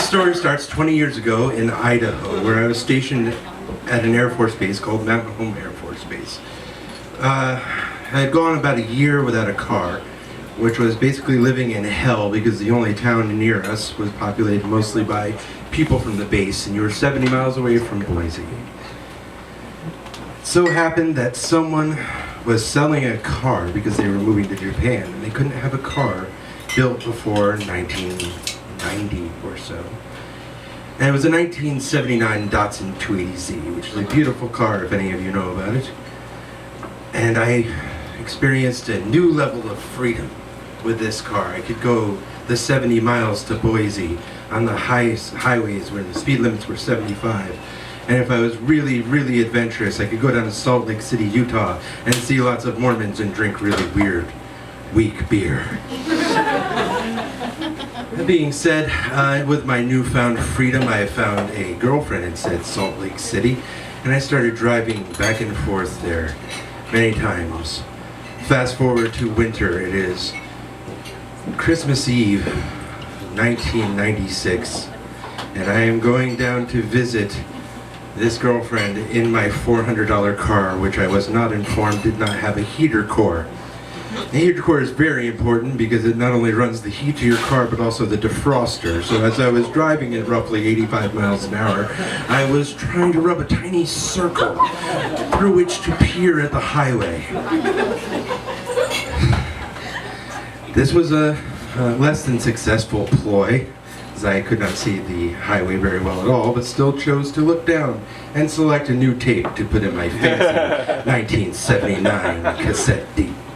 story starts 20 years ago in Idaho, where I was stationed at an Air Force base called Mountain Home Air Force Base. I had gone about a year without a car, which was basically living in hell because the only town near us was populated mostly by people from the base, and you were 70 miles away from Boise. It so happened that someone was selling a car because they were moving to Japan, and they couldn't have a car built before 1990 or so. And it was a 1979 Datsun 280Z, which is a beautiful car if any of you know about it. And I experienced a new level of freedom with this car. I could go the 70 miles to Boise on the highest highways where the speed limits were 75. And if I was really, really adventurous, I could go down to Salt Lake City, Utah, and see lots of Mormons and drink really weird, weak beer. That being said, with my newfound freedom, I found a girlfriend in said Salt Lake City, and I started driving back and forth there many times. Fast forward to winter, it is Christmas Eve, 1996, and I am going down to visit this girlfriend in my $400 car, which I was not informed did not have a heater core. The heater core is very important because it not only runs the heat to your car but also the defroster. So as I was driving at roughly 85 miles an hour, I was trying to rub a tiny circle through which to peer at the highway. This was a less than successful ploy, as I could not see the highway very well at all, but still chose to look down and select a new tape to put in my fancy 1979 cassette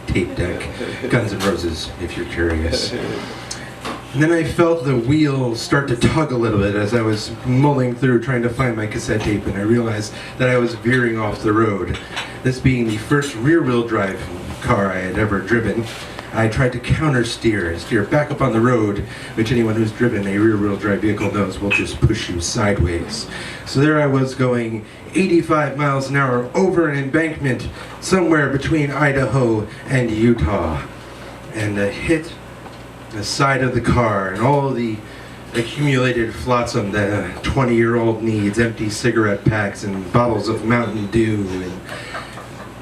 tape deck. Guns N' Roses, if you're curious. And then I felt the wheel start to tug a little bit as I was mulling through trying to find my cassette tape, and I realized that I was veering off the road. This being the first rear-wheel drive car I had ever driven, I tried to counter steer and steer back up on the road, which anyone who's driven a rear-wheel drive vehicle knows will just push you sideways. So there I was going 85 miles an hour over an embankment somewhere between Idaho and Utah, and hit the side of the car, and all the accumulated flotsam that a 20-year-old needs, empty cigarette packs and bottles of Mountain Dew and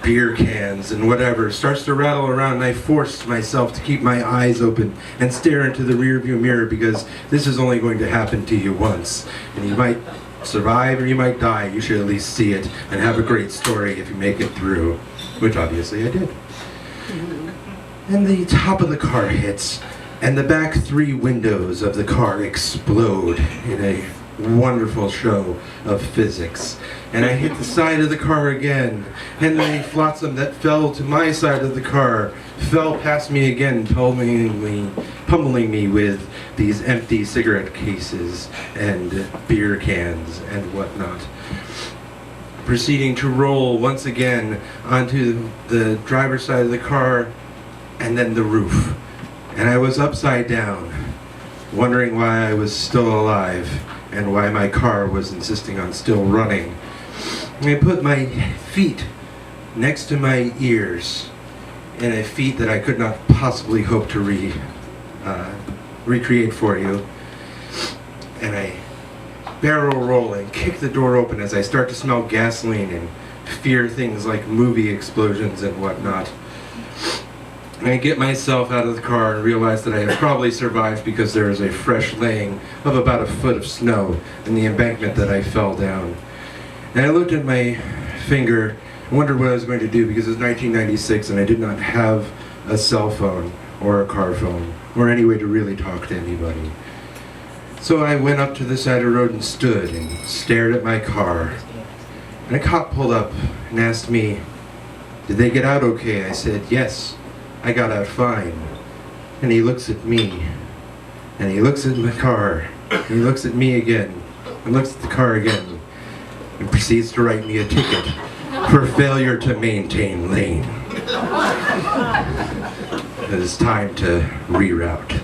beer cans and whatever, starts to rattle around, and I forced myself to keep my eyes open and stare into the rearview mirror because this is only going to happen to you once, and you might survive or you might die. You should at least see it and have a great story if you make it through, which obviously I did. And the top of the car hits, and the back three windows of the car explode in a wonderful show of physics. And I hit the side of the car again, and the flotsam that fell to my side of the car fell past me again, pummeling me with these empty cigarette cases and beer cans and whatnot. Proceeding to roll once again onto the driver's side of the car and then the roof. And I was upside down, wondering why I was still alive and why my car was insisting on still running. I put my feet next to my ears in a feat that I could not possibly hope to recreate for you. And I barrel roll and kick the door open as I start to smell gasoline and fear things like movie explosions and whatnot. And I get myself out of the car and realize that I have probably survived because there is a fresh laying of about a foot of snow in the embankment that I fell down. And I looked at my finger and wondered what I was going to do because it was 1996 and I did not have a cell phone or a car phone or any way to really talk to anybody. So I went up to the side of the road and stood and stared at my car. And a cop pulled up and asked me, "Did they get out okay?" I said, "Yes, I got out fine." And he looks at me, and he looks at my car, and he looks at me again, and looks at the car again, and proceeds to write me a ticket for failure to maintain lane. It is time to reroute.